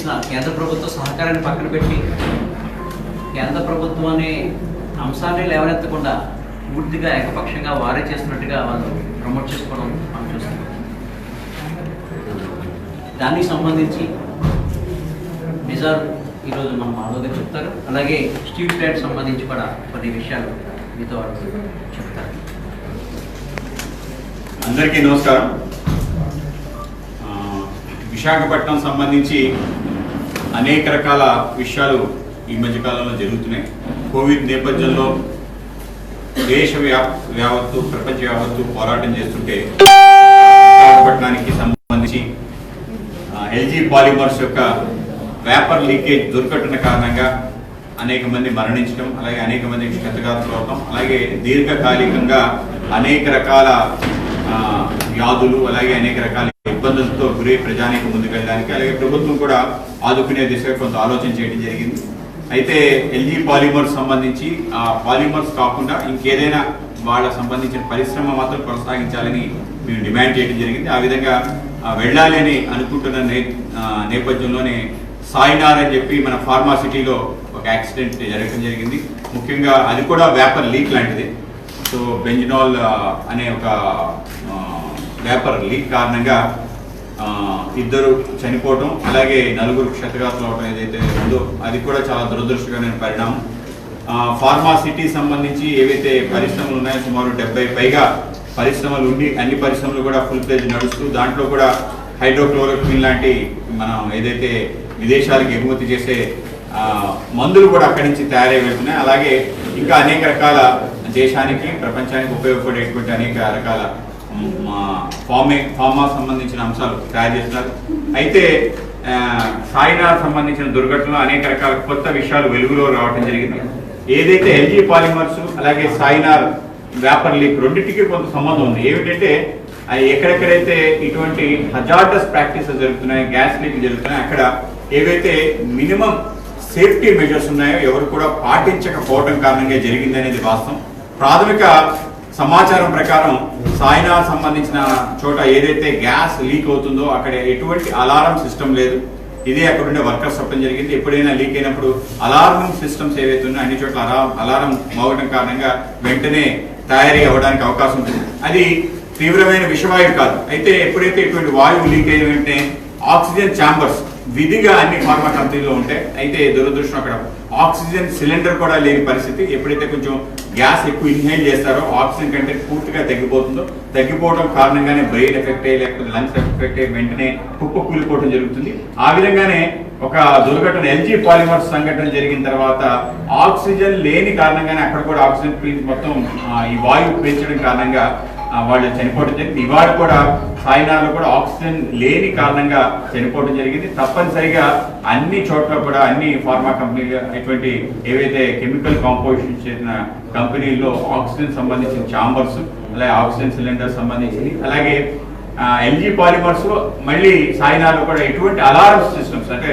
సంబంధించిన కేంద్ర ప్రభుత్వ సహకారాన్ని పక్కన పెట్టి కేంద్ర ప్రభుత్వం అనే అంశాన్ని లేవనెత్తకుండా పూర్తిగా ఏకపక్షంగా వారే చేస్తున్నట్టుగా వాళ్ళు ప్రమోట్ చేసుకోవడం మనం చూస్తున్నాం. దానికి సంబంధించి నిజాలు ఈరోజు మనం ఆలోచన చెప్తారు. అలాగే స్టీల్ ప్లాంట్ సంబంధించి కూడా కొన్ని విషయాలు మీతో వాళ్ళు చెప్తారు. అందరికీ నమస్కారం. విశాఖపట్నం సంబంధించి అనేక రకాల విషయాలు ఈ మధ్యకాలంలో జరుగుతున్నాయి. కోవిడ్ నేపథ్యంలో యావత్తు ప్రపంచ యావత్తు పోరాటం చేస్తుంటే విశాఖపట్నానికి సంబంధించి ఎల్జీ పాలిమర్స్ యొక్క వేపర్ లీకేజ్ దుర్ఘటన కారణంగా అనేక మంది మరణించడం, అలాగే అనేక మంది క్షతగాత్రులు అవడం, అలాగే దీర్ఘకాలికంగా అనేక రకాల వ్యాధులు, అలాగే అనేక రకాల ఇబ్బందులతో గురై ప్రజానికి ముందుకెళ్ళడానికి, అలాగే ప్రభుత్వం కూడా ఆదుకునే దిశగా కొంత ఆలోచన చేయడం జరిగింది. అయితే ఎల్జీ పాలిమర్స్ సంబంధించి ఆ పాలిమర్స్ కాకుండా ఇంకేదైనా వాళ్ళ సంబంధించిన పరిశ్రమ మాత్రం కొనసాగించాలని మేము డిమాండ్ చేయడం జరిగింది. ఆ విధంగా వెళ్ళాలి అని అనుకుంటున్న నేపథ్యంలోనే సాయినార్ అని చెప్పి మన ఫార్మాసిటీలో ఒక యాక్సిడెంట్ జరగడం జరిగింది. ముఖ్యంగా అది కూడా వేపర్ లీక్ లాంటిది. సో బెంజనాల్ అనే ఒక వేపర్ లీక్ కారణంగా ఇద్దరు చనిపోవటం, అలాగే నలుగురు క్షతగాత్రులు అవడం ఏదైతే ఉందో అది కూడా చాలా దురదృష్టకరమైన పరిణామం. ఫార్మాసిటీ సంబంధించి ఏవైతే పరిశ్రమలు ఉన్నాయో సుమారు 70 పైగా పరిశ్రమలు ఉండి అన్ని పరిశ్రమలు కూడా ఫుల్ ప్లేజ్ నడుస్తూ దాంట్లో కూడా హైడ్రోక్లోరోక్విన్ లాంటి మనం ఏదైతే విదేశాలకు ఎగుమతి చేసే మందులు కూడా అక్కడి నుంచి తయారై వెళ్తున్నాయి. అలాగే ఇంకా అనేక రకాల దేశానికి ప్రపంచానికి ఉపయోగపడేటువంటి అనేక రకాల ఫార్మా సంబంధించిన అంశాలు తయారు చేస్తున్నారు. అయితే సాయినార్ సంబంధించిన దుర్ఘటనలో అనేక రకాల కొత్త విషయాలు వెలుగులో రావడం జరిగింది. ఏదైతే ఎల్జీ పాలిమర్స్ అలాగే సాయినార్ వేపర్ లీక్ రెండింటికి కొంత సంబంధం ఉంది. ఏమిటంటే ఎక్కడెక్కడైతే ఇటువంటి హజార్డస్ ప్రాక్టీసెస్ జరుగుతున్నాయి, గ్యాస్ లీక్ జరుగుతున్నాయి, అక్కడ ఏవైతే మినిమం సేఫ్టీ మెజర్స్ ఉన్నాయో ఎవరు కూడా పాటించకపోవడం కారణంగా జరిగింది అనేది వాస్తవం. ప్రాథమిక సమాచారం ప్రకారం సాయినార్ సంబంధించిన చోట ఏదైతే గ్యాస్ లీక్ అవుతుందో అక్కడ ఎటువంటి అలారం సిస్టమ్ లేదు. ఇదే అక్కడ ఉండే వర్కర్స్ చెప్పడం జరిగింది. ఎప్పుడైనా లీక్ అయినప్పుడు అలార్మింగ్ సిస్టమ్స్ ఏవైతే ఉన్నాయో అన్ని చోట్ల అలారం మోగడం కారణంగా వెంటనే తయారీ అవ్వడానికి అవకాశం ఉంటుంది. అది తీవ్రమైన విషవాయువు కాదు. అయితే ఎప్పుడైతే ఇటువంటి వాయువు లీక్ అయిన వెంటనే ఆక్సిజన్ ఛాంబర్స్ విధిగా అన్ని ఫార్మా కంపెనీలో ఉంటాయి. అయితే దురదృష్టం అక్కడ ఆక్సిజన్ సిలిండర్ కూడా లేని పరిస్థితి. ఎప్పుడైతే కొంచెం గ్యాస్ ఎక్కువ ఇన్హేల్ చేస్తారో ఆక్సిజన్ కంటెంట్ పూర్తిగా తగ్గిపోవడం కారణంగానే బ్రెయిన్ ఎఫెక్ట్ అయ్యి లేకపోతే లంగ్స్ ఎఫెక్ట్ అయ్యి వెంటనే కుప్ప కూలిపోవడం జరుగుతుంది. ఆ విధంగానే ఒక దుర్ఘటన ఎల్జీ పాలిమర్స్ సంఘటన జరిగిన తర్వాత ఆక్సిజన్ లేని కారణంగానే అక్కడ కూడా ఆక్సిజన్ మొత్తం ఈ వాయువు పీల్చడం కారణంగా వాళ్ళు చనిపోవడం జరిగింది. ఇవాళ కూడా సాయినార్లో కూడా ఆక్సిజన్ లేని కారణంగా చనిపోవడం జరిగింది. తప్పనిసరిగా అన్ని చోట్ల కూడా అన్ని ఫార్మా కంపెనీలు ఇటువంటి ఏవైతే కెమికల్ కాంపోజిషన్ చేసిన కంపెనీల్లో ఆక్సిజన్ సంబంధించిన ఛాంబర్స్, అలాగే ఆక్సిజన్ సిలిండర్ సంబంధించింది, అలాగే ఎల్జీ పాలిమర్స్ మళ్ళీ సాయినార్లో కూడా ఎటువంటి అలారం సిస్టమ్స్ అంటే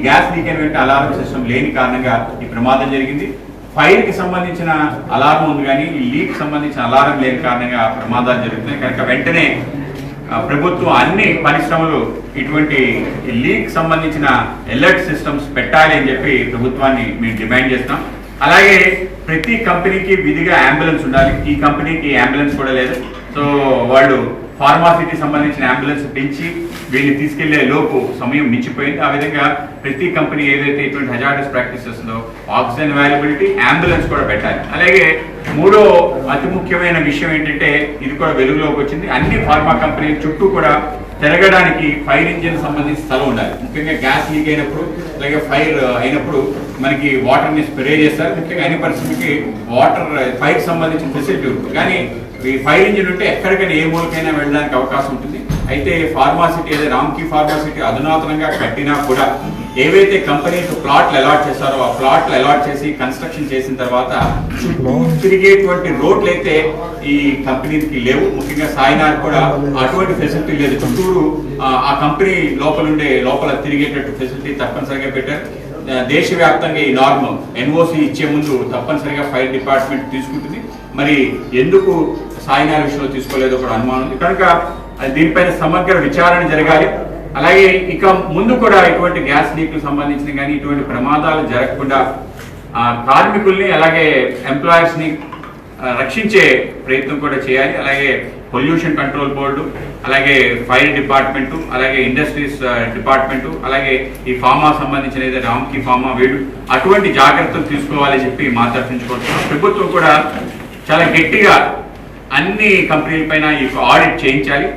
గ్యాస్ లీక్ అయిన అలారం సిస్టమ్ లేని కారణంగా ఈ ప్రమాదం జరిగింది. ఫైర్ కి సంబంధించిన అలారం ఉంది కానీ ఈ లీక్ సంబంధించిన అలారం లేని కారణంగా ప్రమాదాలు జరుగుతున్నాయి. కనుక వెంటనే ప్రభుత్వం అన్ని పరిశ్రమలు ఇటువంటి లీక్ సంబంధించిన అలర్ట్ సిస్టమ్స్ పెట్టాలి అని చెప్పి ప్రభుత్వాన్ని మేము డిమాండ్ చేస్తాం. అలాగే ప్రతి కంపెనీకి విధిగా అంబులెన్స్ ఉండాలి. ఈ కంపెనీకి అంబులెన్స్ కూడా లేదు. సో వాళ్ళు ఫార్మాసిటీ సంబంధించిన అంబులెన్స్ పెంచి వీళ్ళని తీసుకెళ్లే లోపు సమయం మించిపోయింది. ఆ విధంగా ప్రతి కంపెనీ ఏదైతే ఇటువంటి హజార్డస్ ప్రాక్టీసెస్ ఉందో ఆక్సిజన్ అవైలబిలిటీ, అంబులెన్స్ కూడా పెట్టాలి. అలాగే మూడో అతి ముఖ్యమైన విషయం ఏంటంటే ఇది కూడా వెలుగులోకి వచ్చింది. అన్ని ఫార్మా కంపెనీల చుట్టూ కూడా తిరగడానికి ఫైర్ ఇంజిన్ సంబంధించి స్థలం ఉండాలి. ముఖ్యంగా గ్యాస్ లీక్ అయినప్పుడు అలాగే ఫైర్ అయినప్పుడు మనకి వాటర్ ని స్ప్రే చేస్తారు. ముఖ్యంగా అన్ని పరిస్థితులకి వాటర్ ఫైర్ సంబంధించిన ఫెసిలిటీ ఉంటుంది. కానీ ఈ ఫైర్ ఇంజిన్ ఉంటే ఎక్కడికైనా ఏ మూలకైనా వెళ్ళడానికి అవకాశం ఉంటుంది. అయితే ఫార్మాసిటీ అదే రామ్కీ ఫార్మాసిటీ అధునాతనంగా కట్టినా కూడా ఏవైతే కంపెనీస్ ప్లాట్లు అలాట్ చేశారో ఆ ప్లాట్లు అలాట్ చేసి కన్స్ట్రక్షన్ చేసిన తర్వాత చుట్టూ తిరిగేటువంటి రోడ్లు అయితే ఈ కంపెనీకి లేవు. ముఖ్యంగా సాయినార్ కూడా అటువంటి ఫెసిలిటీ లేదు. చుట్టూరు ఆ కంపెనీ లోపల తిరిగేటట్టు ఫెసిలిటీ తప్పనిసరిగా పెట్టారు. దేశవ్యాప్తంగా ఈ నార్మ్ ఎన్ఓసి ఇచ్చే ముందు తప్పనిసరిగా ఫైర్ డిపార్ట్మెంట్ తీసుకుంటుంది. మరి ఎందుకు సాయినార్ విషయంలో తీసుకోలేదో కూడా అనుమానం ఉంది. కనుక దీనిపైన సమగ్ర విచారణ జరగాలి. అలాగే ఇక ముందు కూడా ఇటువంటి గ్యాస్ లీక్లకు సంబంధించిన కానీ ఇటువంటి ప్రమాదాలు జరగకుండా కార్మికుల్ని అలాగే ఎంప్లాయర్స్ని రక్షించే ప్రయత్నం కూడా చేయాలి. అలాగే పొల్యూషన్ కంట్రోల్ బోర్డు, అలాగే ఫైర్ డిపార్ట్మెంటు, అలాగే ఇండస్ట్రీస్ డిపార్ట్మెంటు, అలాగే ఈ ఫార్మా సంబంధించిన ఏదైతే రామ్కి ఫార్మా వీడు అటువంటి జాగ్రత్తలు తీసుకోవాలని చెప్పి మాట్లాడుకుంటున్నాం. ప్రభుత్వం కూడా చాలా గట్టిగా అన్ని కంపెనీల పైన ఈ ఆడిట్ చేయించాలి.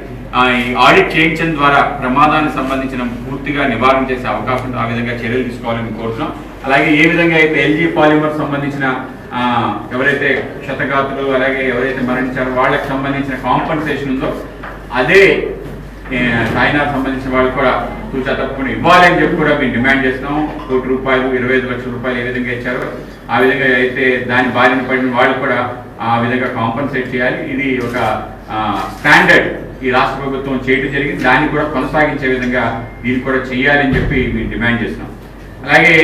ఈ ఆడిట్ చేయించడం ద్వారా ప్రమాదానికి సంబంధించిన పూర్తిగా నివారణ చేసే అవకాశం ఆ విధంగా చర్యలు తీసుకోవాలని కోరుతున్నాం. అలాగే ఏ విధంగా అయితే ఎల్జీ పాలిమర్ సంబంధించిన ఎవరైతే క్షతగాతులు అలాగే ఎవరైతే మరణించారో వాళ్ళకి సంబంధించిన కాంపన్సేషన్ ఉందో అదే సాయినార్ సంబంధించిన వాళ్ళు కూడా తూచా తప్పకుండా ఇవ్వాలి అని చెప్పి కూడా మేము డిమాండ్ చేస్తున్నాం. ₹1 కోటి 25 లక్షల ఏ విధంగా ఇచ్చారో ఆ విధంగా అయితే దాని బారిన పడిన వాళ్ళు కూడా ఆ విధంగా కాంపన్సేట్ చేయాలి. ఇది ఒక స్టాండర్డ్ ఈ రాష్ట్ర ప్రభుత్వం చేయడం జరిగింది. దాన్ని కూడా కొనసాగించే విధంగా దీన్ని కూడా చేయాలని చెప్పి మేము డిమాండ్ చేస్తున్నాం. అలాగే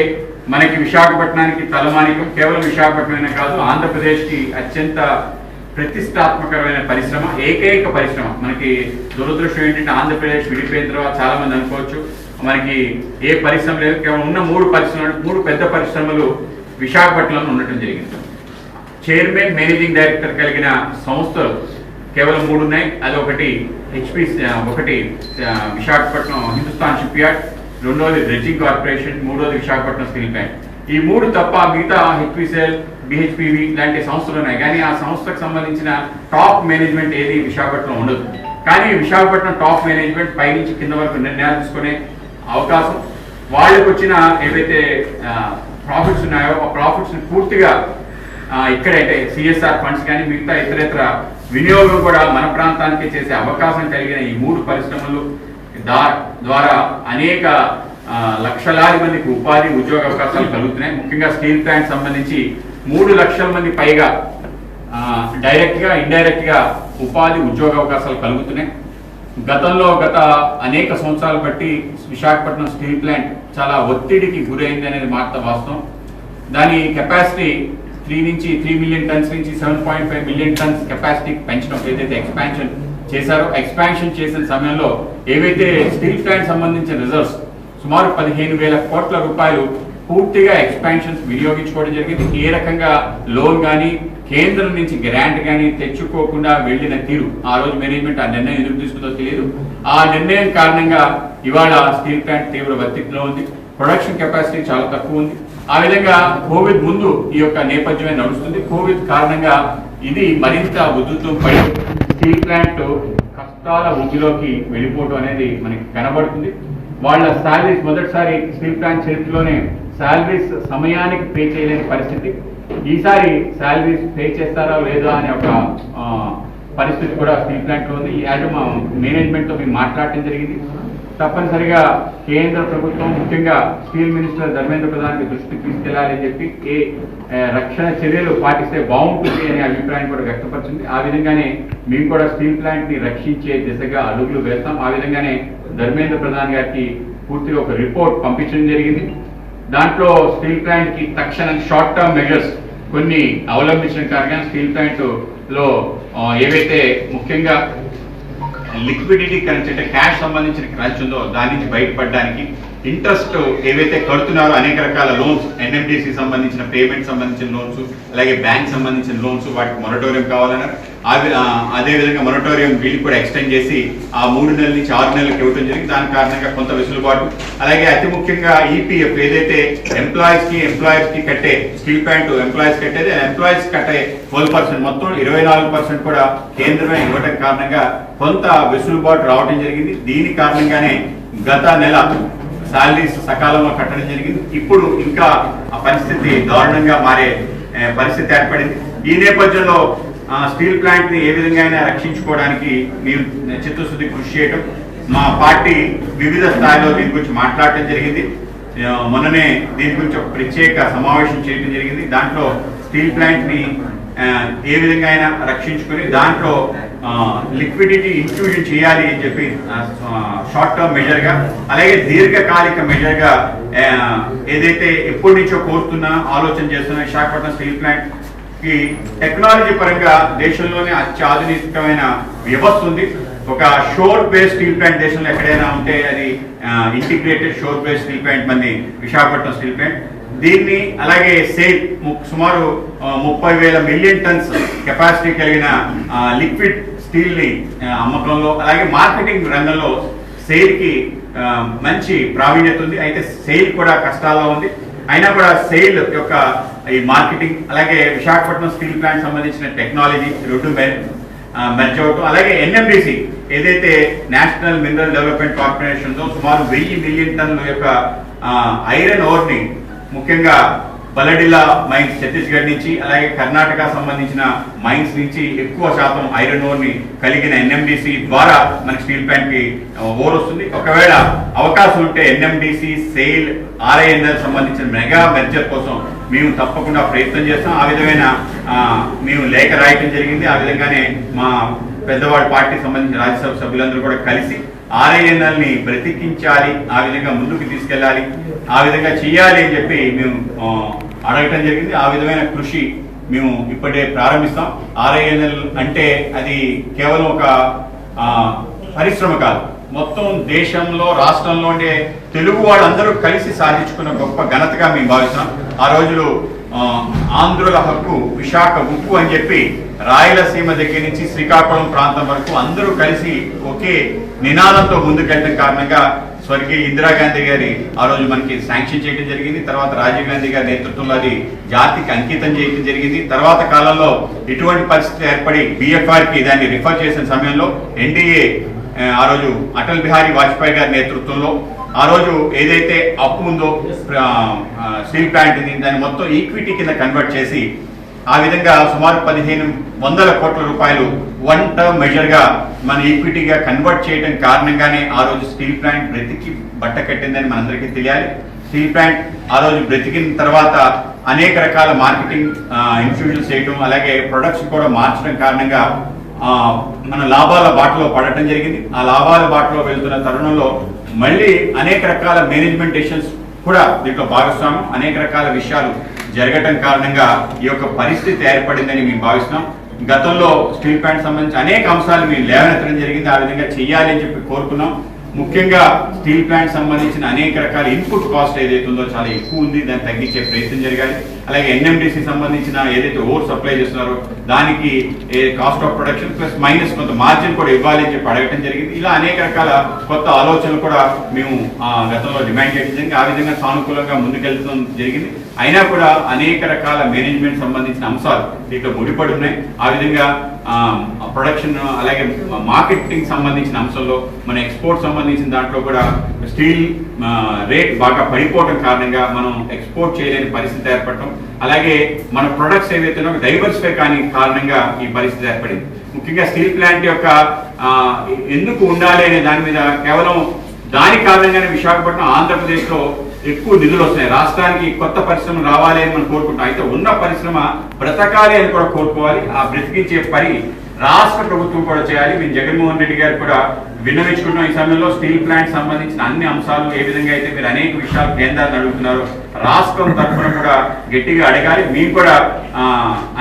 మనకి విశాఖపట్నానికి తలమానికం కేవలం విశాఖపట్నమే కాదు, ఆంధ్రప్రదేశ్కి అత్యంత ప్రతిష్టాత్మకమైన పరిశ్రమ, ఏకైక పరిశ్రమ. మనకి దురదృష్టం ఏంటంటే ఆంధ్రప్రదేశ్ విడిపోయిన తర్వాత చాలా మంది అనుకోవచ్చు మనకి ఏ పరిశ్రమ లేదు. కేవలం ఉన్న 3 పెద్ద పరిశ్రమలు విశాఖపట్నంలో ఉండటం జరిగింది. చైర్మన్, మేనేజింగ్ డైరెక్టర్ కలిగిన సంస్థలు కేవలం 3 ఉన్నాయి. అది ఒకటి విశాఖపట్నం హిందుస్థాన్ షిప్ యార్డ్, రెండోది డ్రెడ్జింగ్ కార్పొరేషన్, మూడోది విశాఖపట్నం స్టీల్ ప్లాంట్. ఈ 3 తప్ప మిగతా హెచ్పిసిఎల్, బిహెచ్పివి లాంటి సంస్థలు ఉన్నాయి. కానీ ఆ సంస్థకు సంబంధించిన టాప్ మేనేజ్మెంట్ ఏది విశాఖపట్నం ఉండదు. కానీ విశాఖపట్నం టాప్ మేనేజ్మెంట్ పైనుంచి కింద వరకు నిర్ణయాలు తీసుకునే అవకాశం, వాళ్ళకి వచ్చిన ఏవైతే ప్రాఫిట్స్ ఉన్నాయో ఆ ప్రాఫిట్స్ని పూర్తిగా ఇక్కడైతే సిఎస్ఆర్ ఫండ్స్ కానీ మిగతా ఇతరేతర వినియోగం కూడా మన ప్రాంతానికి చేసే అవకాశం కలిగిన ఈ 3 పరిశ్రమలు ద్వారా అనేక లక్షలాది మందికి ఉపాధి ఉద్యోగ అవకాశాలు కలుగుతున్నాయి. ముఖ్యంగా స్టీల్ ప్లాంట్ సంబంధించి 3 లక్షల మంది పైగా డైరెక్ట్గా ఇండైరెక్ట్గా ఉపాధి ఉద్యోగ అవకాశాలు కలుగుతున్నాయి. గత అనేక సంవత్సరాలు బట్టి విశాఖపట్నం స్టీల్ ప్లాంట్ చాలా ఒత్తిడికి గురైంది అనేది వాస్తవం. దాని కెపాసిటీ 3 మిలియన్ టన్స్ నుంచి 7.5 మిలియన్ టన్స్ కెపాసిటీకి పెంచడం ఏదైతే ఎక్స్పాన్షన్ చేశారో, ఎక్స్పాన్షన్ చేసిన సమయంలో ఏవైతే స్టీల్ ప్లాంట్ సంబంధించిన రిజర్వ్స్ సుమారు 15,000 కోట్ల రూపాయలు పూర్తిగా ఎక్స్పాన్షన్స్ వినియోగించుకోవడం జరిగింది. ఏ రకంగా లోన్ కానీ కేంద్రం నుంచి గ్రాంట్ కానీ తెచ్చుకోకుండా వెళ్ళిన తీరు ఆ రోజు మేనేజ్మెంట్ ఆ నిర్ణయం ఎందుకు తీసుకుందో తెలియదు. ఆ నిర్ణయం కారణంగా ఇవాళ స్టీల్ ప్లాంట్ తీవ్ర ఒత్తిడిలో ఉంది. ప్రొడక్షన్ కెపాసిటీ చాలా తక్కువ ఉంది. ఆ విధంగా కోవిడ్ ముందు ఈ యొక్క నేపథ్యమే నడుస్తుంది. కోవిడ్ కారణంగా ఇది మరింత ఉధృతం పడి స్టీల్ ప్లాంట్ కష్టాల ఊగిలోకి వెళ్ళిపోవడం అనేది మనకి కనబడుతుంది. వాళ్ళ శాలరీస్ మొదటిసారి స్టీల్ ప్లాంట్ చరిత్రలోనే శాలరీస్ సమయానికి పే చేయలేని పరిస్థితి. ఈసారి శాలరీస్ పే చేస్తారా లేదా అనే ఒక పరిస్థితి కూడా స్టీల్ ప్లాంట్లో ఉంది. ఈ మేనేజ్మెంట్తో మేము మాట్లాడటం జరిగింది. తప్పనిసరిగా కేంద్ర ప్రభుత్వం ముఖ్యంగా స్టీల్ మినిస్టర్ ధర్మేంద్ర ప్రధాన్కి దృష్టికి తీసుకెళ్లాలని చెప్పి రక్షణ చర్యలు పాటిస్తే బాగుంటుంది అనే అభిప్రాయం కూడా వ్యక్తపరిచింది. ఆ విధంగానే మేము కూడా స్టీల్ ప్లాంట్ ని రక్షించే దిశగా అడుగులు వేస్తాం. ఆ విధంగానే ధర్మేంద్ర ప్రధాన్ గారికి పూర్తిగా ఒక రిపోర్ట్ పంపించడం జరిగింది. దాంట్లో స్టీల్ ప్లాంట్ కి తక్షణ షార్ట్ టర్మ్ మెజర్స్ కొన్ని అవలంబించిన కారణంగా స్టీల్ ప్లాంట్ లో ఏవైతే ముఖ్యంగా లిక్విడిటీ క్రంచ్ అంటే క్యాష్ సంబంధించిన క్రంచ్ ఉందో దాని నుంచి బయటపడడానికి ఇంట్రెస్ట్ ఏవైతే కడుతున్నారో అనేక రకాల లోన్స్, ఎన్ఎండిసి సంబంధించిన పేమెంట్ సంబంధించిన లోన్స్, అలాగే బ్యాంక్ సంబంధించిన లోన్స్ వాటికి మొరటోరియం కావాలన్నారు. అదేవిధంగా మొరటోరియం వీళ్ళు కూడా ఎక్స్టెండ్ చేసి ఆ 3 నెలల నుంచి 6 నెలలకు ఇవ్వడం జరిగింది. దాని కారణంగా కొంత వెసులుబాటు. అలాగే అతి ముఖ్యంగా ఈపీఎఫ్ ఏదైతే ఎంప్లాయర్స్ కి కట్టే స్టీల్ ప్లాంట్ ఎంప్లాయీస్ కట్టేది ఎంప్లాయీస్ కట్టే 12% మొత్తం 24% కూడా కేంద్రమే ఇవ్వడం కారణంగా కొంత వెసులుబాటు రావడం జరిగింది. దీని కారణంగానే గత నెల శాలరీస్ సకాలంలో కట్టడం జరిగింది. ఇప్పుడు ఇంకా ఆ పరిస్థితి దారుణంగా మారే పరిస్థితి ఏర్పడింది. ఈ నేపథ్యంలో స్టీల్ ప్లాంట్ ని ఏ విధంగా అయినా రక్షించుకోవడానికి మేము చిత్తశుద్ధి కృషి చేయడం, మా పార్టీ వివిధ స్థాయిలో దీని గురించి మాట్లాడటం జరిగింది. మొన్ననే దీని గురించి ఒక ప్రత్యేక సమావేశం చేయడం జరిగింది. దాంట్లో స్టీల్ ప్లాంట్ ని ఏ విధంగా అయినా రక్షించుకుని దాంట్లో లిక్విడిటీ ఇన్ఫ్యూజన్ చేయాలి అని చెప్పి షార్ట్ టర్మ్ మెజర్ గా అలాగే దీర్ఘకాలిక మెజర్ గా ఏదైతే ఎప్పటి నుంచో కోరుతున్నా ఆలోచన చేస్తున్న విశాఖపట్నం స్టీల్ ప్లాంట్ కి టెక్నాలజీ పరంగా దేశంలోనే అత్యాధునికమైన వ్యవస్థ ఉంది. ఒక షోర్ బేస్డ్ స్టీల్ ప్లాంట్ దేశంలో ఎక్కడైనా ఉంటే అది ఇంటిగ్రేటెడ్ షోర్ బేస్డ్ స్టీల్ ప్లాంట్ మంది విశాఖపట్నం స్టీల్ ప్లాంట్. దీన్ని అలాగే సేల్ సుమారు 30,000 మిలియన్ టన్స్ కెపాసిటీ కలిగిన లిక్విడ్ స్టీల్ ని అమ్మకంలో అలాగే మార్కెటింగ్ రంగంలో సేల్ కి మంచి ప్రావీణ్యత ఉంది. అయితే సేల్ కూడా కష్టాల్లో ఉంది. అయినా కూడా సేల్ యొక్క ఈ మార్కెటింగ్ అలాగే విశాఖపట్నం స్టీల్ ప్లాంట్ సంబంధించిన టెక్నాలజీ రెండు మెర్జ్ అవటం, అలాగే ఎన్ఎండిసి ఏదైతే నేషనల్ మినరల్ డెవలప్మెంట్ కార్పొరేషన్ సుమారు 1000 మిలియన్ టన్నుల యొక్క ఐరన్ ఓర్ ని ముఖ్యంగా బలడిలా మైన్స్ ఛత్తీస్గఢ్ నుంచి అలాగే కర్ణాటక సంబంధించిన మైన్స్ నుంచి ఎక్కువ శాతం ఐరన్ ఓర్ ని కలిగిన ఎన్ఎండిసి ద్వారా మనకి స్టీల్ ప్లాంట్ కి ఓర్ వస్తుంది. ఒకవేళ అవకాశం ఉంటే ఎన్ఎండిసి సేల్ ఆర్ఐఎన్ఎల్ సంబంధించిన మెగా మెర్జర్ కోసం మేము తప్పకుండా ప్రయత్నం చేస్తాం. ఆ విధమైన మేము లేఖ రాయటం జరిగింది. ఆ విధంగానే మా పెద్దవాడి పార్టీకి సంబంధించిన రాజ్యసభ సభ్యులందరూ కూడా కలిసి ఆర్ఐఎన్ఎల్ ని బ్రతికించాలి, ఆ విధంగా ముందుకు తీసుకెళ్లాలి, ఆ విధంగా చేయాలి అని చెప్పి మేము అడగటం జరిగింది. ఆ విధమైన కృషి మేము ఇప్పటికే ప్రారంభిస్తాం. ఆర్ఐఎన్ఎల్ అంటే అది కేవలం ఒక పరిశ్రమ కాదు, మొత్తం దేశంలో రాష్ట్రంలో ఉండే తెలుగు వాళ్ళందరూ కలిసి సాధించుకున్న గొప్ప ఘనతగా మేము భావిస్తున్నాం. ఆ రోజులు ఆంధ్రుల హక్కు విశాఖ ఉక్కు అని చెప్పి రాయలసీమ దగ్గర నుంచి శ్రీకాకుళం ప్రాంతం వరకు అందరూ కలిసి ఒకే నినాదంతో ముందుకెళ్ళడం కారణంగా స్వర్గీయ ఇందిరాగాంధీ గారి ఆ రోజు మనకి శాంక్షన్ చేయడం జరిగింది. తర్వాత రాజీవ్ గాంధీ గారి నేతృత్వంలో అది జాతికి అంకితం చేయడం జరిగింది. తర్వాత కాలంలో ఇటువంటి పరిస్థితి ఏర్పడి బిఎఫ్ఆర్ కి దాన్ని రిఫర్ చేసిన సమయంలో ఎన్డీఏ ఆ రోజు అటల్ బిహారీ వాజ్పేయి గారి నేతృత్వంలో ఆ రోజు ఏదైతే అప్పు ఉందో స్టీల్ ప్లాంట్ దాన్ని మొత్తం ఈక్విటీ కింద కన్వర్ట్ చేసి ఆ విధంగా సుమారు 1,500 కోట్ల రూపాయలు వన్ టర్మ్ మెజర్ గా మన ఈక్విటీగా కన్వర్ట్ చేయడం కారణంగానే ఆ రోజు స్టీల్ ప్లాంట్ బ్రతికి బట్ట కట్టిందని మనందరికీ తెలియాలి. స్టీల్ ప్లాంట్ ఆ రోజు బ్రతికిన తర్వాత అనేక రకాల మార్కెటింగ్ ఇన్ఫ్యూజన్స్ చేయడం అలాగే ప్రొడక్ట్స్ కూడా మార్చడం కారణంగా మన లాభాల బాటలో పడటం జరిగింది. ఆ లాభాల బాటలో వెళ్తున్న తరుణంలో మళ్ళీ అనేక రకాల మేనేజ్మెంట్ డెసిషన్స్ కూడా దీంట్లో భాగస్వామ్యం, అనేక రకాల విషయాలు జరగటం కారణంగా ఈ యొక్క పరిస్థితి ఏర్పడిందని మేము భావిస్తున్నాం. గతంలో స్టీల్ ప్లాంట్ సంబంధించి అనేక అంశాలు మేము లేవనెత్తడం జరిగింది. ఆ విధంగా చెయ్యాలి అని చెప్పి కోరుకున్నాం. ముఖ్యంగా స్టీల్ ప్లాంట్ సంబంధించిన అనేక రకాల ఇన్పుట్ కాస్ట్ ఏదైతే ఉందో చాలా ఎక్కువ ఉంది, దాన్ని తగ్గించే ప్రయత్నం జరగాలి. అలాగే ఎన్ఎండిసి సంబంధించిన ఏదైతే ఓర్ సప్లై చేస్తున్నారో దానికి cost of production plus minus కొంత మార్జిన్ కూడా ఇవ్వాలి అని చెప్పి అడగటం జరిగింది. ఇలా అనేక రకాల కొత్త ఆలోచనలు కూడా మేము గతంలో డిమాండ్ చేయడం జరిగింది. ఆ విధంగా సానుకూలంగా ముందుకెళ్తడం జరిగింది. అయినా కూడా అనేక రకాల మేనేజ్మెంట్ సంబంధించిన అంశాలు దీంట్లో ముడిపడి ఉన్నాయి. ఆ విధంగా ప్రొడక్షన్ అలాగే మార్కెటింగ్ సంబంధించిన అంశంలో మన ఎక్స్పోర్ట్ సంబంధించిన దాంట్లో కూడా స్టీల్ రేట్ బాగా పడిపోవడం కారణంగా మనం ఎక్స్పోర్ట్ చేయలేని పరిస్థితి ఏర్పడటం, అలాగే మన ప్రొడక్ట్స్ ఏవైతే డైవర్సిఫై కాని కారణంగా ఈ పరిస్థితి ఏర్పడింది. ముఖ్యంగా స్టీల్ ప్లాంట్ యొక్క ఎందుకు ఉండాలి అనే దాని మీద కేవలం దాని కారణంగానే విశాఖపట్నం ఆంధ్రప్రదేశ్లో ఎక్కువ నిధులు వస్తున్నాయి. రాష్ట్రానికి కొత్త పరిశ్రమ రావాలి అని మనం కోరుకుంటాం. అయితే ఉన్న పరిశ్రమ బ్రతకాలి అని కూడా కోరుకోవాలి. ఆ బ్రతికించే పని రాష్ట్ర ప్రభుత్వం కూడా చేయాలి. మేము జగన్మోహన్ రెడ్డి గారు కూడా విన్నవించుకుంటున్నాం. ఈ సమయంలో స్టీల్ ప్లాంట్ సంబంధించిన అన్ని అంశాలు ఏ విధంగా అయితే మీరు అనేక విషయాలు కేంద్రాన్ని అడుగుతున్నారో రాష్ట్రం తరఫున కూడా గట్టిగా అడగాలి. మేము కూడా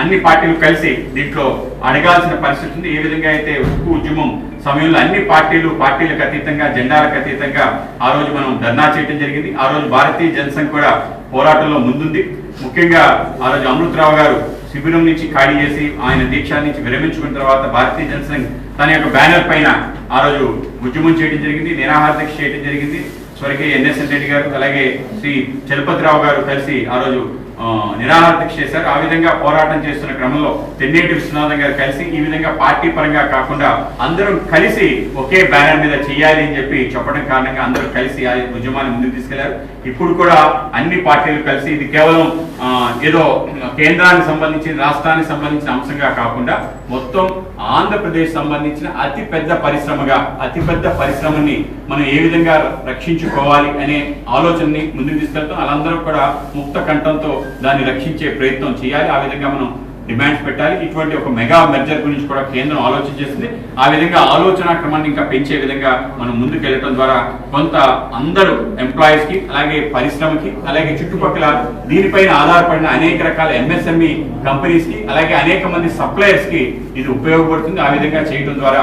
అన్ని పార్టీలు కలిసి దీంట్లో అడగాల్సిన పరిస్థితి ఉంది. ఏ విధంగా అయితే ఉక్కు ఉద్యమం సమయంలో అన్ని పార్టీలకు అతీతంగా జెండాలకు అతీతంగా ఆ రోజు మనం ధర్నా చేయడం జరిగింది. ఆ రోజు భారతీయ జనసంఘ్ కూడా పోరాటంలో ముందుంది. ముఖ్యంగా ఆ రోజు అమృతరావు గారు శిబిరం నుంచి ఖాళీ చేసి ఆయన దీక్ష నుంచి విరమించుకున్న తర్వాత భారతీయ జనసంఘ్ తన యొక్క బ్యానర్ పైన ఆ రోజు ఉద్యమం చేయడం జరిగింది, నిరాహార దీక్ష చేయడం జరిగింది. స్వర్గీయ ఎన్ఎస్ఎన్ రెడ్డి గారు అలాగే శ్రీ చలపతిరావు గారు కలిసి ఆ రోజు నిరాహార దీక్ష చేశారు. ఆ విధంగా పోరాటం చేస్తున్న క్రమంలో తెన్నేటి విశ్వనాథం గారు కలిసి ఈ విధంగా పార్టీ పరంగా కాకుండా అందరం కలిసి ఒకే బ్యానర్ మీద చేయాలి అని చెప్పి చెప్పడం కారణంగా అందరూ కలిసి ఆ ఉద్యమాన్ని ముందుకు తీసుకెళ్లారు. ఇప్పుడు కూడా అన్ని పార్టీలు కలిసి ఇది కేవలం ఏదో కేంద్రానికి సంబంధించిన రాష్ట్రానికి సంబంధించిన అంశంగా కాకుండా మొత్తం ఆంధ్రప్రదేశ్ సంబంధించిన అతిపెద్ద పరిశ్రమని మనం ఏ విధంగా రక్షించుకోవాలి అనే ఆలోచనని ముందుకు తీసుకెళ్తాం. వాళ్ళందరూ కూడా ముక్త కంఠంతో దాన్ని రక్షించే ప్రయత్నం చేయాలి. ఆ విధంగా మనం డిమాండ్స్ పెట్టాలి. ఇటువంటి ఒక మెగా మెర్జర్ గురించి కూడా కేంద్రం ఆలోచన చేస్తుంది. ఆ విధంగా ఆలోచన క్రమాన్ని ఇంకా పెంచే విధంగా మనం ముందుకు వెళ్ళడం ద్వారా కొంత అందరూ ఎంప్లాయీస్కి, అలాగే పరిశ్రమకి, అలాగే చుట్టుపక్కల దీనిపైన ఆధారపడిన అనేక రకాల ఎంఎస్ఎంఈ కంపెనీస్కి, అలాగే అనేక మంది సప్లయర్స్కి ఇది ఉపయోగపడుతుంది. ఆ విధంగా చేయడం ద్వారా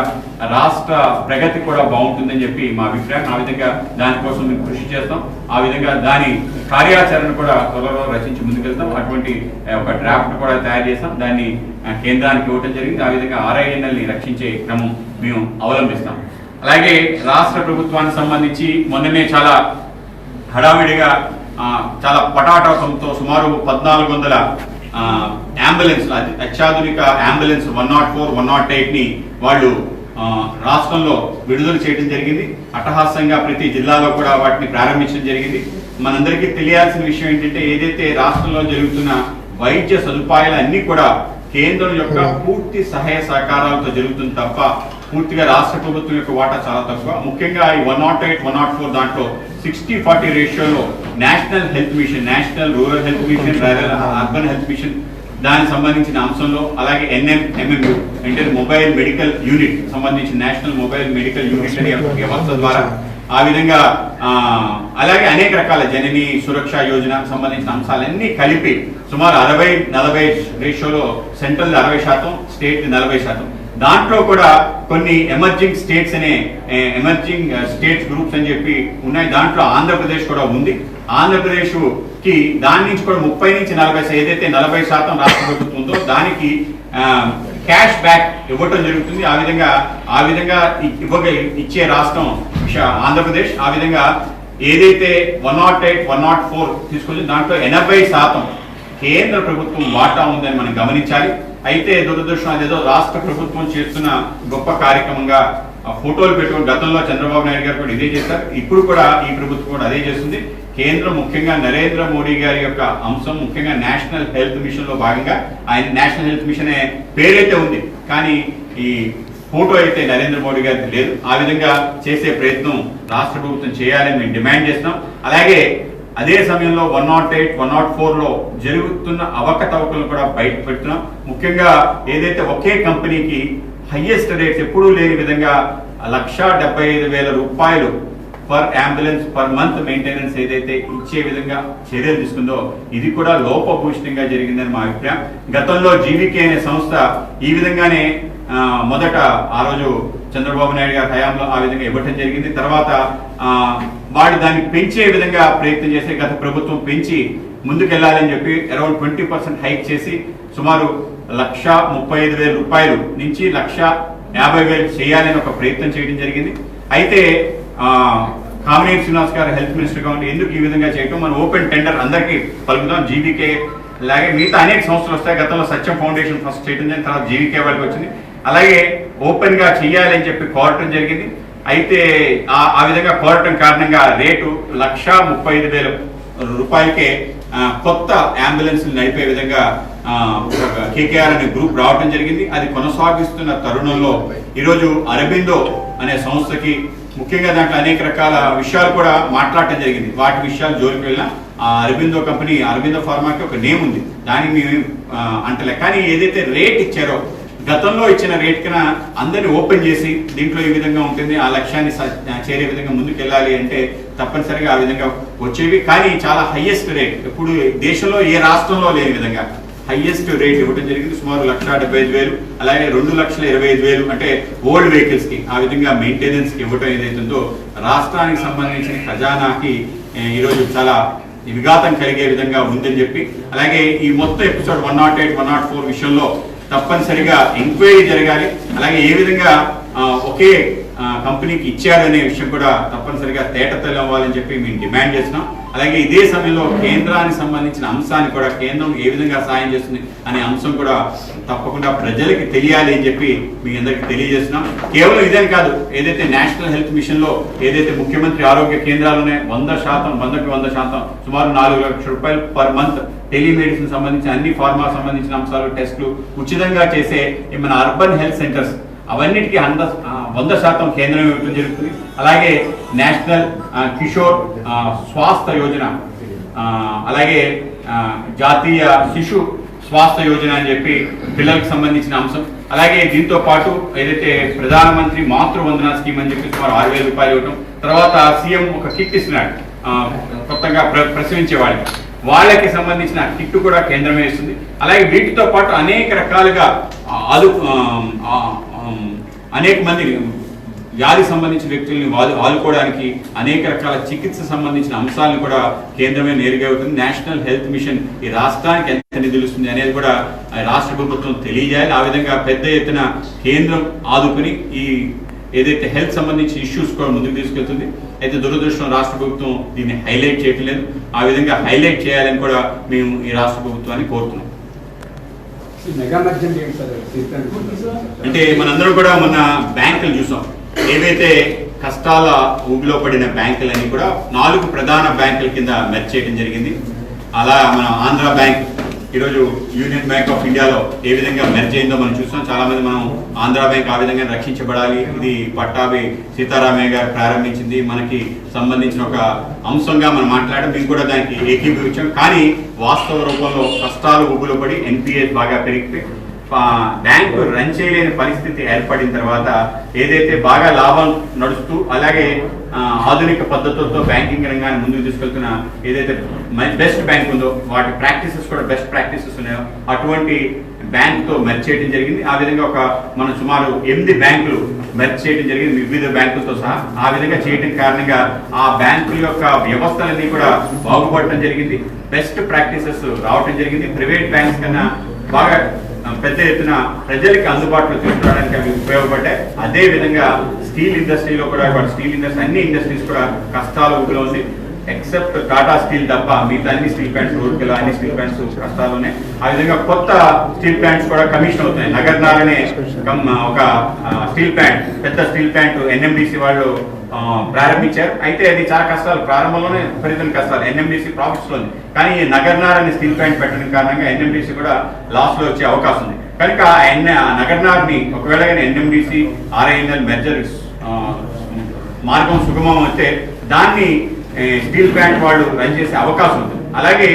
రాష్ట్ర ప్రగతి కూడా బాగుంటుందని చెప్పి మా అభిప్రాయం. ఆ విధంగా దానికోసం మేము కృషి చేస్తాం. ఆ విధంగా దాని కార్యాచరణ కూడా త్వరలో రచించి ముందుకెళ్తాం. అటువంటి ఒక డ్రాఫ్ట్ కూడా తయారు చేస్తాం. దాన్ని కేంద్రానికి ఇవ్వడం జరిగింది. ఆ విధంగా RINLని రక్షించే క్రమం మేము అవలంబిస్తాం. అలాగే రాష్ట్ర ప్రభుత్వానికి సంబంధించి మొన్ననే చాలా హడావిడిగా చాలా పటాటంతో సుమారు 1400 అంబులెన్స్, అత్యాధునిక అంబులెన్స్ 104, 108ని వాళ్ళు రాష్ట్రంలో విడుదల చేయడం జరిగింది. అట్టహాసంగా ప్రతి జిల్లాలో కూడా వాటిని ప్రారంభించడం జరిగింది. మనందరికీ తెలియాల్సిన విషయం ఏంటంటే, ఏదైతే రాష్ట్రంలో జరుగుతున్న వైద్య సదుపాయాలు అన్నీ కూడా కేంద్రం యొక్క పూర్తి సహాయ సహకారాలతో జరుగుతుంది తప్ప పూర్తిగా రాష్ట్ర ప్రభుత్వం యొక్క వాటా చాలా తక్కువ. ముఖ్యంగా ఈ 108, 104 దాంట్లో 60-40 రేషియోలో national health machine, national rural health machine, urban health machine దానికి సంబంధించిన అంశంలో, అలాగే NMMU అంటే మొబైల్ మెడికల్ యూనిట్ సంబంధించిన నేషనల్ మొబైల్ మెడికల్ యూనిట్ అనే వ్యవస్థ ద్వారా ఆ విధంగా అలాగే అనేక రకాల జనని సురక్ష యోజన సంబంధించిన అంశాలన్నీ కలిపి సుమారు 60-40 రేషియోలో సెంట్రల్ 60%, స్టేట్ 40%. దాంట్లో కూడా కొన్ని ఎమర్జింగ్ స్టేట్స్ అనే ఎమర్జింగ్ స్టేట్స్ గ్రూప్స్ అని చెప్పి ఉన్నాయి. దాంట్లో ఆంధ్రప్రదేశ్ కూడా ఉంది. ఆంధ్రప్రదేశ్ కి దాని నుంచి కూడా 30-40, ఏదైతే 40% రాష్ట్ర ప్రభుత్వం ఉందో దానికి క్యాష్ బ్యాక్ ఇవ్వటం జరుగుతుంది. ఆ విధంగా ఇచ్చే రాష్ట్రం ఆంధ్రప్రదేశ్. ఆ విధంగా ఏదైతే 108, 104 తీసుకొచ్చి దాంట్లో 80% కేంద్ర ప్రభుత్వం వాటా ఉందని మనం గమనించాలి. అయితే దురదృష్టం అదేదో రాష్ట్ర ప్రభుత్వం చేస్తున్న గొప్ప కార్యక్రమంగా ఫోటోలు పెట్టుకుని గతంలో చంద్రబాబు నాయుడు గారు కూడా ఇదే చేశారు. ఇప్పుడు కూడా ఈ ప్రభుత్వం కూడా అదే చేస్తుంది. కేంద్రం ముఖ్యంగా నరేంద్ర మోడీ గారి యొక్క అంశం ముఖ్యంగా నేషనల్ హెల్త్ మిషన్ లో భాగంగా ఆయన నేషనల్ హెల్త్ మిషన్ అనే పేరైతే ఉంది, కానీ ఈ ఫోటో అయితే నరేంద్ర మోడీ గారికి లేదు. ఆ విధంగా చేసే ప్రయత్నం రాష్ట్ర ప్రభుత్వం చేయాలని మేము డిమాండ్ చేస్తున్నాం. అలాగే అదే సమయంలో 108, 104లో జరుగుతున్న అవకతవకలను కూడా బయట పెడుతున్నాం. ముఖ్యంగా ఏదైతే ఒకే కంపెనీకి హైయెస్ట్ రేట్స్ ఎప్పుడూ లేని విధంగా 1,75,000 రూపాయలు per ambulance per month maintenance ఏదైతే ఇచ్చే విధంగా చర్యలు తీసుకుందో ఇది కూడా లోపభూషితంగా జరిగిందని మా అభిప్రాయం. గతంలో జీవీకే అనే సంస్థ ఈ విధంగానే మొదట ఆ రోజు చంద్రబాబు నాయుడు గారి హయాంలో ఆ విధంగా ఇవ్వటం జరిగింది. తర్వాత వాడు దాన్ని పెంచే విధంగా ప్రయత్నం చేసి గత ప్రభుత్వం పెంచి ముందుకెళ్లాలని చెప్పి అరౌండ్ 20% హైక్ చేసి సుమారు 1,35,000 రూపాయలు నుంచి 1,50,000 చేయాలని ఒక ప్రయత్నం చేయడం జరిగింది. అయితే కామినేని శ్రీనివాస్ గారు హెల్త్ మినిస్టర్ గా ఉండి ఎందుకు ఈ విధంగా చేయటం, మనం ఓపెన్ టెండర్ అందరికీ పలుకుదాం. జీవీకే అలాగే మిగతా అనేక సంస్థలు వస్తాయి. గతంలో సత్యం ఫౌండేషన్ ఫస్ట్ చేయడం జరిగింది, తర్వాత జీవీకే వాళ్ళకి వచ్చింది. అలాగే ఓపెన్ గా చెయ్యాలని చెప్పి కోరటం జరిగింది. అయితే ఆ విధంగా కోరటం కారణంగా రేటు 1,35,000 రూపాయలకే కొత్త అంబులెన్స్ నడిపే విధంగా KKR అనే గ్రూప్ రావడం జరిగింది. అది కొనసాగిస్తున్న తరుణంలో ఈరోజు అరబిందో అనే సంస్థకి ముఖ్యంగా దాంట్లో అనేక రకాల విషయాలు కూడా మాట్లాడటం జరిగింది. వాటి విషయాలు జోలికి వెళ్ళినా ఆ అరబిందో కంపెనీ, అరబిందో ఫార్మాకి ఒక నేమ్ ఉంది, దానికి మేము అంటలే. కానీ ఏదైతే రేట్ ఇచ్చారో గతంలో ఇచ్చిన రేట్ కన్నా అందరినీ ఓపెన్ చేసి దీంట్లో ఈ విధంగా ఉంటుంది, ఆ లక్ష్యాన్ని చేరే విధంగా ముందుకు వెళ్ళాలి అంటే తప్పనిసరిగా ఆ విధంగా వచ్చేవి. కానీ చాలా హైయెస్ట్ రేట్ ఎప్పుడు దేశంలో ఏ రాష్ట్రంలో లేని విధంగా హైయెస్ట్ రేట్ ఇవ్వడం జరిగింది. సుమారు 1,75,000, అలాగే 2,25,000 అంటే ఓల్డ్ వెహికల్స్ కి ఆ విధంగా మెయింటెనెన్స్ కి ఇవ్వడం ఏదైతుందో రాష్ట్రానికి సంబంధించిన ఖజానాకి ఈరోజు చాలా విఘాతం కలిగే విధంగా ఉందని చెప్పి, అలాగే ఈ మొత్తం ఎపిసోడ్ 108, 104 విషయంలో తప్పనిసరిగా ఎంక్వైరీ జరగాలి. అలాగే ఏ విధంగా ఒకే కంపెనీకి ఇచ్చారనే విషయం కూడా తప్పనిసరిగా తేటతెల్లం అవ్వాలని చెప్పి మేము డిమాండ్ చేస్తున్నాం. అలాగే ఇదే సమయంలో కేంద్రానికి సంబంధించిన అంశాన్ని కూడా కేంద్రం ఏ విధంగా సాయం చేస్తుంది అనే అంశం కూడా తప్పకుండా ప్రజలకి తెలియాలి అని చెప్పి మీ అందరికి తెలియజేస్తున్నాం. కేవలం ఇదేం కాదు, ఏదైతే నేషనల్ హెల్త్ మిషన్ లో ఏదైతే ముఖ్యమంత్రి ఆరోగ్య కేంద్రాలునే 100% సుమారు 4 లక్షల రూపాయలు పర్ మంత్ టెలిమెడిసిన్ సంబంధించిన అన్ని ఫార్మా సంబంధించిన అంశాలు టెస్టులు ఉచితంగా చేసే మన అర్బన్ హెల్త్ సెంటర్స్ అవన్నిటికీ 100% కేంద్రం ఇవ్వడం జరుగుతుంది. అలాగే నేషనల్ కిషోర్ స్వాస్థ్య యోజన, అలాగే జాతీయ శిశు స్వాస్థ్య యోజన అని చెప్పి పిల్లలకు సంబంధించిన అంశం. అలాగే దీంతో పాటు ఏదైతే ప్రధానమంత్రి మాతృవందన స్కీమ్ అని చెప్పి సుమారు 6,000 రూపాయలు ఇవ్వడం, తర్వాత సీఎం ఒక కిట్ ఇస్తున్నాడు కొత్తగా ప్రసవించే వాళ్ళకి సంబంధించిన కిట్ కూడా కేంద్రమే ఇస్తుంది. అలాగే వీటితో పాటు అనేక రకాలుగా అనేక మంది వ్యాధి సంబంధించిన వ్యక్తుల్ని ఆదుకోవడానికి అనేక రకాల చికిత్స సంబంధించిన అంశాలను కూడా కేంద్రమే నేరుగా అవుతుంది. నేషనల్ హెల్త్ మిషన్ ఈ రాష్ట్రానికి ఎంత నిధులు ఇస్తుంది అనేది కూడా రాష్ట్ర ప్రభుత్వం తెలియజేయాలి. ఆ విధంగా పెద్ద ఎత్తున కేంద్రం ఆదుకుని ఈ ఏదైతే హెల్త్ సంబంధించిన ఇష్యూస్ కూడా ముందుకు తీసుకెళ్తుంది. అయితే దురదృష్టం రాష్ట్ర ప్రభుత్వం దీన్ని హైలైట్ చేయటం లేదు. ఆ విధంగా హైలైట్ చేయాలని కూడా మేము ఈ రాష్ట్ర ప్రభుత్వాన్ని కోరుతున్నాం. అంటే మనందరం కూడా మన బ్యాంకులు చూసాం, ఏవైతే కష్టాల ఊబిలో పడిన బ్యాంకులన్నీ కూడా 4 ప్రధాన బ్యాంకుల కింద మెర్జ్ చేయడం జరిగింది. అలా మన ఆంధ్ర బ్యాంక్ ఈరోజు యూనియన్ బ్యాంక్ ఆఫ్ ఇండియాలో ఏ విధంగా మెర్జ్ అయిందో మనం చూస్తాం. చాలా మంది మనం ఆంధ్ర బ్యాంక్ ఆ విధంగా రక్షించబడాలి, ఇది పట్టాభి సీతారామయ్య గారు ప్రారంభించింది, మనకి సంబంధించిన ఒక అంశంగా మనం మాట్లాడడం, మేము కూడా దానికి ఏకీభవించాం. కానీ వాస్తవ రూపంలో కష్టాలు ఊబిలో పడి ఎన్పిఎస్ బాగా పెరిగిపోయి బ్యాంకు రన్ చేయలేని పరిస్థితి ఏర్పడిన తర్వాత ఏదైతే బాగా లాభం నడుస్తూ అలాగే ఆధునిక పద్ధతులతో బ్యాంకింగ్ రంగాన్ని ముందుకు తీసుకెళ్తున్న ఏదైతే బెస్ట్ బ్యాంక్ ఉందో వాటి ప్రాక్టీసెస్ కూడా బెస్ట్ ప్రాక్టీసెస్ ఉన్నాయో అటువంటి బ్యాంక్తో మెర్జ్ చేయడం జరిగింది. ఆ విధంగా మనం సుమారు 8 బ్యాంకులు మెర్జ్ చేయడం జరిగింది వివిధ బ్యాంకులతో సహా. ఆ విధంగా చేయడం కారణంగా ఆ బ్యాంకుల యొక్క వ్యవస్థలన్నీ కూడా బాగుపడటం జరిగింది, బెస్ట్ ప్రాక్టీసెస్ రావటం జరిగింది. ప్రైవేట్ బ్యాంక్స్ కన్నా బాగా పెద్ద ఎత్తున ప్రజలకి అందుబాటులో తీసుకురావడానికి అవి ఉపయోగపడ్డాయి. అదే విధంగా స్టీల్ ఇండస్ట్రీలో కూడా స్టీల్ ఇండస్ట్రీ అన్ని ఇండస్ట్రీస్ కూడా కష్టాల ఊపిలో ఉంది. ఎక్సెప్ట్ టాటా స్టీల్ తప్ప మిగతా అన్ని స్టీల్ ప్లాంట్స్ రూర్కెలా అన్ని స్టీల్ ప్లాంట్స్ కష్టాలు ఉన్నాయి. ఆ విధంగా కొత్త స్టీల్ ప్లాంట్స్ కూడా కమిషన్ అవుతున్నాయి. నగర్నార్ అనే ఒక స్టీల్ ప్లాంట్, పెద్ద స్టీల్ ప్లాంట్ ఎన్ఎండిసి వాళ్ళు ప్రారంభించారు. అయితే అది చాలా కష్టాలు, ప్రారంభంలోనే విపరీతమైన కష్టాలు, ఎన్ఎండిసి ప్రాఫిట్స్ లో ఉంది. కానీ నగర్నార్ అనే స్టీల్ ప్లాంట్ పెట్టడం కారణంగా ఎన్ఎండిసి కూడా లాస్ లో వచ్చే అవకాశం ఉంది. కనుక నగర్నార్ ని ఒకవేళ ఎన్ఎండిసి ఆర్ఐఎన్ఎల్ మెర్జర్ మార్గం సుగమం అయితే దాన్ని స్టీల్ ప్లాంట్ వాళ్ళు రన్ చేసే అవకాశం ఉంటుంది. అలాగే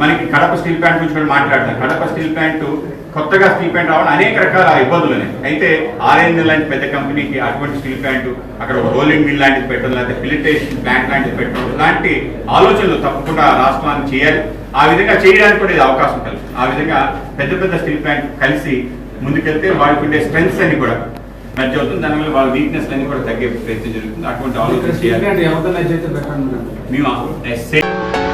మనకి కడప స్టీల్ ప్లాంట్ గురించి కూడా మాట్లాడతారు. కడప స్టీల్ ప్లాంట్ కొత్తగా స్టీల్ ప్లాంట్ రావడం అనేక రకాల ఇబ్బందులు ఉన్నాయి. అయితే ఆర్ఐఎన్ఎల్ లాంటి పెద్ద కంపెనీకి అటువంటి స్టీల్ ప్లాంట్ అక్కడ ఒక రోలింగ్ మిల్ లాంటిది పెట్టడం, లేకపోతే ఫిలిటేషన్ ప్లాంట్ లాంటిది పెట్టడం లాంటి ఆలోచనలు తప్పకుండా రాష్ట్రానికి చేయాలి. ఆ విధంగా చేయడానికి కూడా ఇది అవకాశం కలుగు. ఆ విధంగా పెద్ద పెద్ద స్టీల్ ప్లాంట్ కలిసి ముందుకెళ్తే వాళ్ళకి ఉండే స్ట్రెంగ్స్ అన్ని కూడా మెర్జ్ అవుతుంది. దానివల్ల వాళ్ళ వీక్నెస్ అన్ని కూడా తగ్గే ప్రయత్నం జరుగుతుంది. అటువంటి ఆలోచన చేయాలి. మేము